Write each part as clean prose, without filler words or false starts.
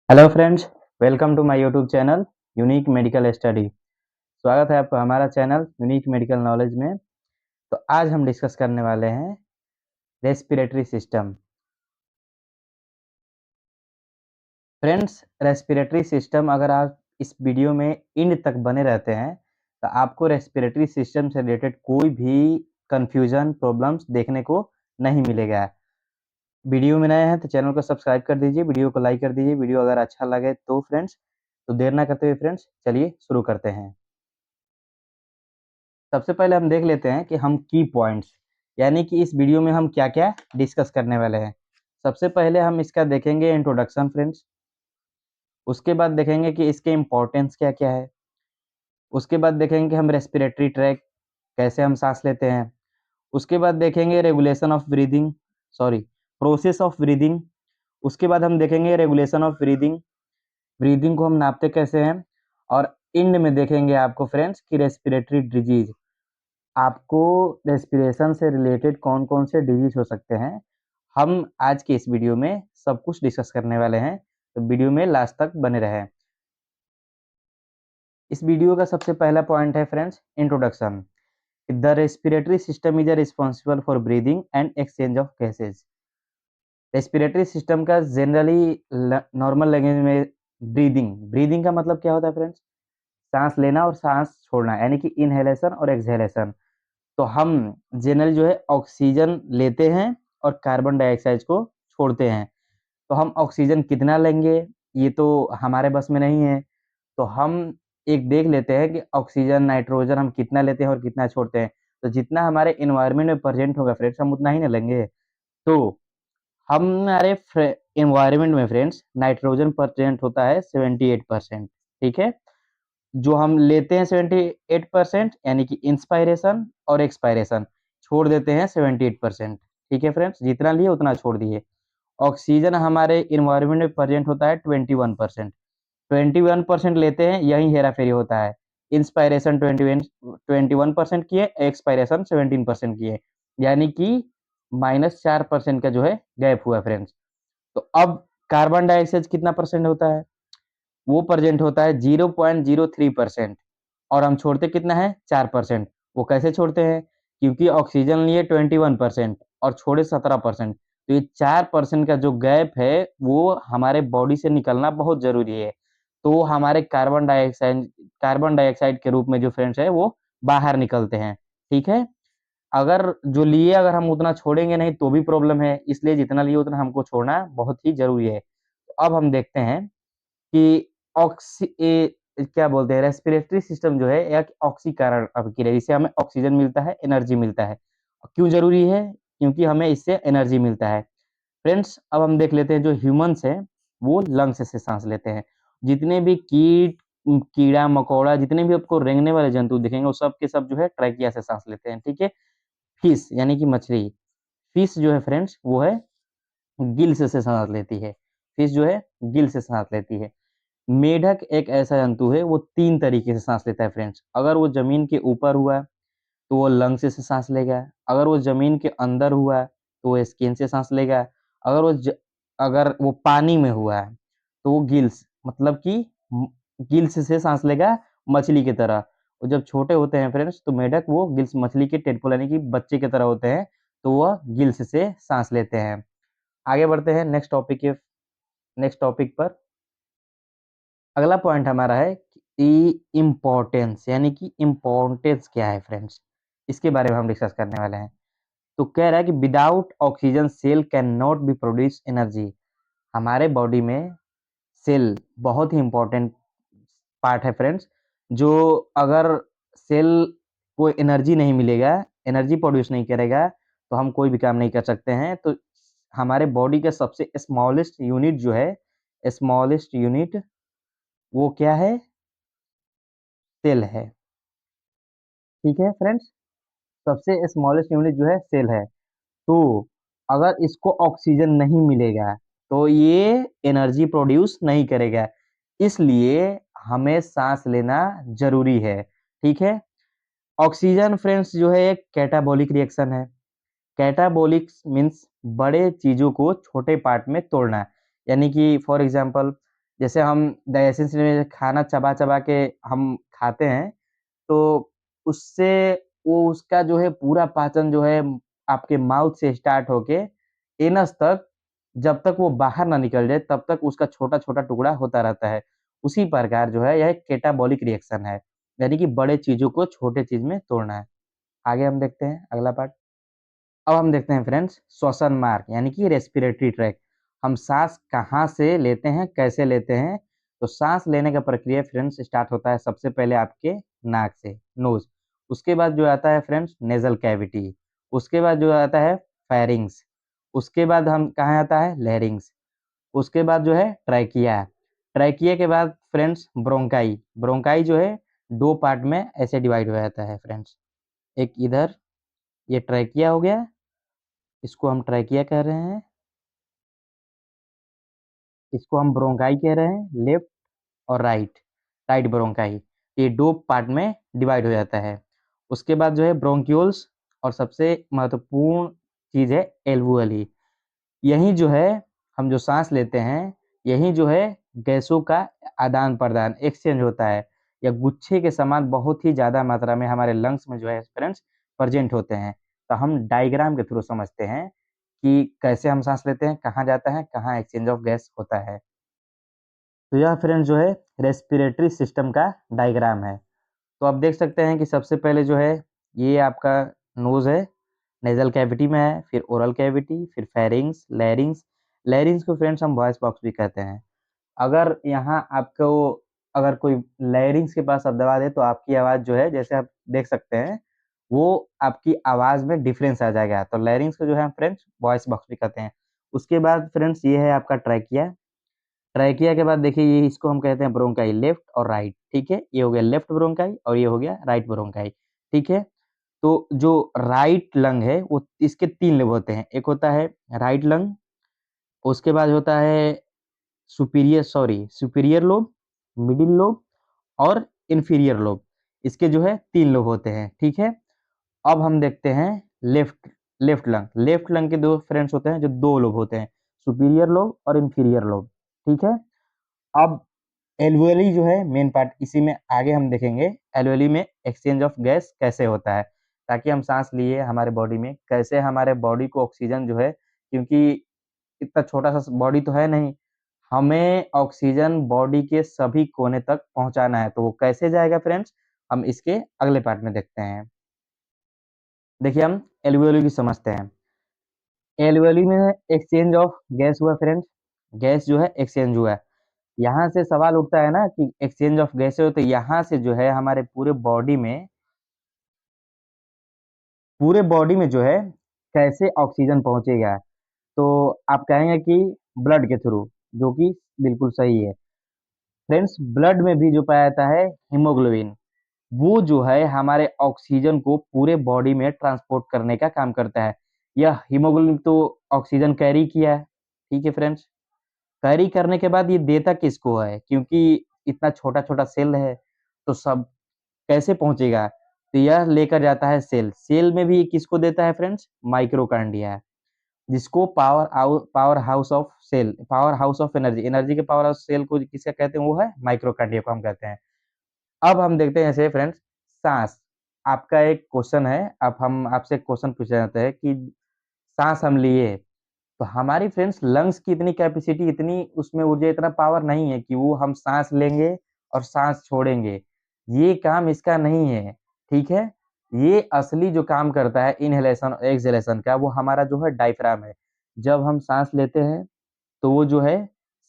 Hello friends, welcome to my YouTube channel unique medical study. स्वागत है आपका हमारा चैनल यूनिक मेडिकल नॉलेज में। तो आज हम डिस्कस करने वाले हैं respiratory system. Friends, respiratory system अगर आप इस वीडियो में एंड तक बने रहते हैं तो आपको रेस्पिरेटरी सिस्टम से रिलेटेड कोई भी कंफ्यूजन प्रॉब्लम्स देखने को नहीं मिलेगा। वीडियो में नए हैं तो चैनल को सब्सक्राइब कर दीजिए, वीडियो को लाइक कर दीजिए। वीडियो अगर अच्छा लगे तो फ्रेंड्स, तो देर ना करते हुए फ्रेंड्स चलिए शुरू करते हैं। सबसे पहले हम देख लेते हैं कि हम की पॉइंट्स यानी कि इस वीडियो में हम क्या-क्या डिस्कस करने वाले हैं। सबसे पहले हम इसका देखेंगे इंट्रोडक्शन फ्रेंड्स, उसके बाद देखेंगे कि इसके इम्पोर्टेंस क्या-क्या है, उसके बाद देखेंगे कि हम रेस्पिरेटरी ट्रैक कैसे हम साँस लेते हैं, उसके बाद देखेंगे regulation of breathing sorry process of breathing, उसके बाद हम देखेंगे रेगुलेशन ऑफ ब्रीथिंग, ब्रीथिंग को हम नापते कैसे हैं और एंड में देखेंगे आपको फ्रेंड्स कि रेस्पिरेटरी डिजीज़ आपको रेस्पिरेशन से रिलेटेड कौन-कौन से डिजीज़ हो सकते हैं, हम आज के इस वीडियो में सब कुछ डिस्कस करने वाले हैं, तो वीडियो में लास्ट तक बने रहें। इस वीडियो का सबसे पहला पॉइंट है friends introduction. The respiratory system is responsible for breathing and exchange of gases. Respiratory system का जनरली नॉर्मल लैंग्वेज में ब्रीथिंग का मतलब क्या होता है फ्रेंड्स? साँस लेना और साँस छोड़ना यानी कि इनहेलेशन और एक्सहेलेशन। तो हम जनरली जो है ऑक्सीजन लेते हैं और कार्बन डाइऑक्साइड को छोड़ते हैं। तो हम ऑक्सीजन कितना लेंगे, ये तो हमारे बस में नहीं है। तो हम एक देख लेते हैं कि ऑक्सीजन, नाइट्रोजन हम कितना लेते हैं और कितना छोड़ते हैं। तो जितना हमारे एनवायरनमेंट में प्रेज़ेंट होगा फ्रेंड्स, हम उतना ही ना लेंगे। तो हमारे एनवायरनमेंट में फ्रेंड्स नाइट्रोजन प्रेज़ेंट होता है 78%, ठीक है? जो हम लेते हैं 78% यानी कि इंस्पायरेशन और एक्सपायरेशन, छोड़ देते हैं 78%, ठीक है फ्रेंड्स? जितना लिए उतना छोड़ दिए। ऑक्सीजन हमारे एनवायरनमेंट में प्रेज़ेंट होता है 21%, 21% लेते हैं, यही हेरा-फेरी होता है। इंस्पायरेशन 21% किए, एक्सपायरेशन 17% किए, यानी कि -4% का जो है गैप हुआ फ्रेंड्स। तो अब कार्बन डाइऑक्साइड कितना परसेंट होता है? वो प्रेज़ेंट होता है 0.03% और हम छोड़ते कितना है 4%। वो कैसे छोड़ते हैं? क्योंकि ऑक्सीजन लिए 21% और छोड़े 17%। तो ये 4% का जो गैप है, वो हमारे बॉडी से निकलना बहुत ज़रूरी है। तो हमारे कार्बन डाइऑक्साइड के रूप में जो फ्रेंड्स है, वो बाहर निकलते हैं, ठीक है? अगर हम उतना छोड़ेंगे नहीं तो भी प्रॉब्लम है, इसलिए जितना लिए उतना हमको छोड़ना बहुत ही ज़रूरी है। अब हम देखते हैं कि क्या बोलते हैं रेस्पिरेटरी सिस्टम जो है एक ऑक्सीकरण अभिक्रिया है, इससे हमें ऑक्सीजन मिलता है, एनर्जी मिलता है। क्यों ज़रूरी है? क्योंकि हमें इससे एनर्जी मिलता है। फ्रेंड्स, अब हम देख लेते हैं जो ह्यूमन्स हैं, वो लंग्स से साँस लेते हैं। जितने भी कीड़ा-मकोड़ा जितने भी आपको रेंगने वाले जंतु दिखेंगे वो सब के सब जो है ट्रैकिया से साँस लेते हैं, ठीक है? फिश यानी कि मछली, फिश जो है फ्रेंड्स वो है गिल्स से साँस लेती है। फिश जो है गिल से साँस लेती है। मेढक एक ऐसा जंतु है वो 3 तरीके से साँस लेता है फ्रेंड्स। अगर वो ज़मीन के ऊपर हुआ तो वो लंग से साँस लेगा, अगर वो ज़मीन के अंदर हुआ तो वो स्किन से साँस लेगा, अगर वो पानी में हुआ है तो वो गिल्स मतलब कि गिल्स से साँस लेगा मछली की तरह। और जब छोटे होते हैं फ्रेंड्स तो मेढक वो गिल्स मछली के टेडपोल यानी कि बच्चे की तरह होते हैं, तो वह गिल्स से साँस लेते हैं। आगे बढ़ते हैं नेक्स्ट टॉपिक पर। अगला पॉइंट हमारा है कि इम्पोर्टेंस यानी कि इम्पोर्टेंस क्या है फ्रेंड्स, इसके बारे में हम डिस्कस करने वाले हैं। तो कह रहा है कि without oxygen cell can not be produce energy. हमारे बॉडी में सेल बहुत ही इम्पोर्टेंट पार्ट है फ्रेंड्स, जो अगर सेल को एनर्जी नहीं मिलेगा, एनर्जी प्रोड्यूस नहीं करेगा, तो हम कोई भी काम नहीं कर सकते हैं। तो हमारे बॉडी का सबसे स्मॉलेस्ट यूनिट जो है, स्मॉलेस्ट यूनिट वो क्या है? सेल है। ठीक है फ्रेंड्स? सबसे स्मॉलेस्ट यूनिट जो है सेल है। तो अगर इसको ऑक्सीजन नहीं मिलेगा, तो ये एनर्जी प्रोड्यूस नहीं करेगा। इसलिए हमें साँस लेना ज़रूरी है। ठीक है? ऑक्सीजन फ्रेंड्स जो है एक कैटाबॉलिक रिएक्शन है। कैटाबॉलिक्स मीन्स बड़े चीज़ों को छोटे पार्ट में तोड़ना। यानी कि फॉर एग्ज़ाम्पल जैसे हम डाइजेशन में खाना चबा-चबा के हम खाते हैं, तो उससे वो उसका जो है पूरा पाचन जो है आपके माउथ से स्टार्ट होके एनस तक, जब तक वो बाहर ना निकल जाए तब तक उसका छोटा-छोटा टुकड़ा होता रहता है। उसी प्रकार जो है यह एक कैटाबॉलिक रिएक्शन है, यानी कि बड़े चीज़ों को छोटे चीज़ में तोड़ना है। आगे हम देखते हैं अगला पार्ट। अब हम देखते हैं फ्रेंड्स श्वसन मार्ग यानी कि रेस्पिरेटरी ट्रैक। हम साँस कहाँ से लेते हैं, कैसे लेते हैं? तो साँस लेने का प्रक्रिया फ्रेंड्स स्टार्ट होता है सबसे पहले आपके नाक से, नोज़। उसके बाद जो आता है फ्रेंड्स नेज़ल कैविटी। उसके बाद जो आता है फेरिंग्स। उसके बाद हम कहाँ आता है लैरिंग्स। उसके बाद जो है ट्रैकिया। ट्रैकिया के बाद फ्रेंड्स ब्रोंकाई। ब्रोंकाई जो है 2 पार्ट में ऐसे डिवाइड हो जाता है फ्रेंड्स। एक इधर ये ट्रैकिया हो गया, इसको हम ट्रैकिया कह रहे हैं। इसको हम ब्रोंकाई कह रहे हैं, लेफ्ट और राइट, राइट ब्रोंकाई। ये 2 पार्ट में डिवाइड हो जाता है। उसके बाद जो है ब्रोंक्यूल्स और सबसे महत्वपूर्ण चीज़ है एल्वुअली। यहीं जो है हम जो साँस लेते हैं, यहीं जो है गैसों का आदान-प्रदान, एक्सचेंज होता है। या गुच्छे के समान बहुत ही ज़्यादा मात्रा में हमारे लंग्स में जो है फ्रेंड्स प्रेज़ेंट होते हैं। तो हम डायग्राम के थ्रू समझते हैं कि कैसे हम साँस लेते हैं, कहाँ जाता है, कहाँ एक्सचेंज ऑफ गैस होता है। तो यह फ्रेंड्स जो है रेस्पिरेटरी सिस्टम का डायग्राम है। तो आप देख सकते हैं कि सबसे पहले जो है ये आपका नोज़ है, नेज़ल कैविटी में है, फिर ओरल कैविटी, फिर फेरिंग्स, लैरिंग्स। लैरिंग्स को फ्रेंड्स हम वॉइस बॉक्स भी कहते हैं। अगर यहाँ आपको अगर कोई लैरिंग्स के पास आप दबा दें तो आपकी आवाज़ जो है जैसे आप देख सकते हैं, वो आपकी आवाज़ में डिफ़रेंस आ जाएगा। तो लैरिंग्स को जो है हम फ्रेंड्स वॉइस बॉक्स भी कहते हैं। उसके बाद फ्रेंड्स ये है आपका ट्रैकिया। ट्रैकिया के बाद देखिए ये इसको हम कहते हैं ब्रोंकाई लेफ्ट और राइट, ठीक है? ये हो गया लेफ्ट ब्रोंकाई और ये हो गया राइट ब्रोंकाई, ठीक है? तो जो राइट लंग है वो इसके 3 लोब होते हैं। एक होता है राइट लंग, उसके बाद होता है सुपीरियर लोब, मिडिल लोब और इंफीरियर लोब। इसके जो है 3 लोब होते हैं, ठीक है? अब हम देखते हैं left left lung. Left lung के 2 फ्रेंड्स होते हैं जो 2 लोब होते हैं, सुपीरियर लोब और इंफीरियर लोब, ठीक है? अब एल्वेओली जो है मेन पार्ट इसी में आगे हम देखेंगे एल्वेओली में एक्सचेंज ऑफ गैस कैसे होता है, ताकि हम साँस लिए हमारे बॉडी में कैसे हमारे बॉडी को ऑक्सीजन जो है क्योंकि इतना छोटा-सा बॉडी तो है नहीं, हमें ऑक्सीजन बॉडी के सभी कोने तक पहुँचाना है, तो वो कैसे जाएगा फ्रेंड्स? हम इसके अगले पार्ट में देखते हैं। देखिए हम एल्वेओली की समझते हैं। एल्वेओली में एक्सचेंज ऑफ गैस हुआ फ्रेंड्स, गैस जो है एक्सचेंज हुआ है। यहाँ से सवाल उठता है ना कि एक्सचेंज ऑफ गैसें हो तो यहाँ से जो है हमारे पूरे बॉडी में जो है कैसे ऑक्सीजन पहुँचेगा? तो आप कहेंगे कि ब्लड के थ्रू, जो कि बिल्कुल सही है। फ्रेंड्स ब्लड में भी जो पाया जाता है हीमोग्लोबिन, वो जो है हमारे ऑक्सीजन को पूरे बॉडी में ट्रांसपोर्ट करने का काम करता है। यह हीमोग्लोबिन तो ऑक्सीजन कैरी किया है, ठीक है फ्रेंड्स? कैरी करने के बाद ये देता किसको है? क्योंकि इतना छोटा-छोटा सेल है, तो सब कैसे पहुँचेगा? तो यह लेकर जाता है सेल, सेल में भी किसको देता है फ्रेंड्स? माइटोकॉन्ड्रिया, जिसको power house of cell, power house of energy, energy के पावर हाउस सेल को किसे कहते हैं? वो है माइटोकॉन्ड्रिया को हम कहते हैं। अब हम देखते हैं जैसे फ्रेंड्स साँस, आपका एक क्वेश्चन है, अब हम आपसे एक क्वेश्चन पूछना चाहते हैं कि साँस हम लिए तो हमारी फ्रेंड्स लंग्स की इतनी कैपेसिटी इतनी उसमें ऊर्जा इतना पावर नहीं है कि वो हम साँस लेंगे और साँस छोड़ेंगे। ये काम इसका नहीं है, ठीक है? ये असली जो काम करता है इन्हेलेशन और एक्सहेलेशन का वो हमारा जो है डायफ्राम है। जब हम साँस लेते हैं तो वो जो है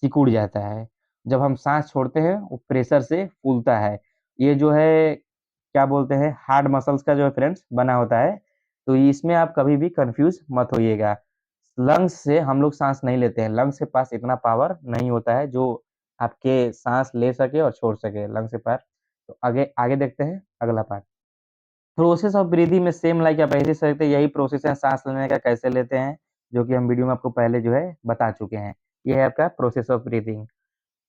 सिकुड़ जाता है। जब हम साँस छोड़ते हैं वो प्रेशर से फूलता है। ये जो है क्या बोलते हैं हार्ड मसल्स का जो है फ्रेंड्स बना होता है। तो इसमें आप कभी भी कन्फ्यूज़ मत होइएगा। लंग्स से हम लोग साँस नहीं लेते हैं, लंग्स के पास इतना पावर नहीं होता है जो आपके साँस ले सके और छोड़ सके लंग्स के पास। तो आगे आगे देखते हैं अगला पार्ट। प्रोसेस ऑफ ब्रीथिंग में सेम लाइक आप ऐसे सकते हैं यही प्रोसेस है साँस लेने का कैसे लेते हैं, जो कि हम वीडियो में आपको पहले जो है बता चुके हैं। ये है आपका प्रोसेस ऑफ ब्रीथिंग।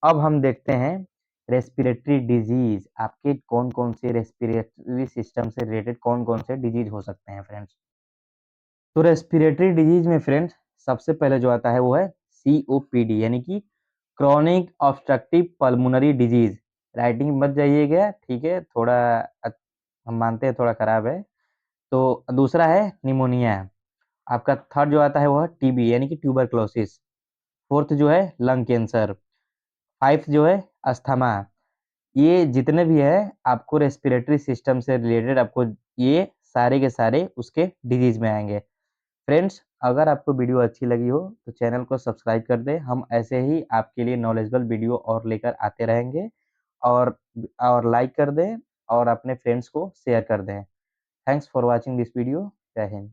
अब हम देखते हैं रेस्पिरेटरी डिज़ीज़ आपके कौन-कौन से रेस्पिरेटरी सिस्टम से रिलेटेड कौन-कौन से डिज़ीज़ हो सकते हैं फ्रेंड्स। तो रेस्पिरेटरी डिज़ीज़ में फ्रेंड्स सबसे पहले जो आता है वो है सीओपीडी यानी कि chronic obstructive pulmonary disease, writing मत जाइएगा, ठीक है, थोड़ा हम मानते हैं थोड़ा खराब है। तो दूसरा है निमोनिया। आपका थर्ड जो आता है वो है टीबी यानी कि ट्यूबरक्लोसिस। फोर्थ जो है लंग कैंसर। फाइव्थ जो है अस्थमा। ये जितने भी है आपको रेस्पिरेटरी सिस्टम से रिलेटेड, आपको ये सारे के सारे उसके डिजीज में आएंगे। फ्रेंड्स, अगर आपको वीडियो अच्छी लगी हो तो चैनल को सब्सक्राइब कर दें। हम ऐसे ही आपके लिए नॉलेजेबल वीडियो और लेकर आते रहेंगे। और लाइक कर दें और अपने फ्रेंड्स को शेयर कर दें। Thanks for watching this video. जय हिंद।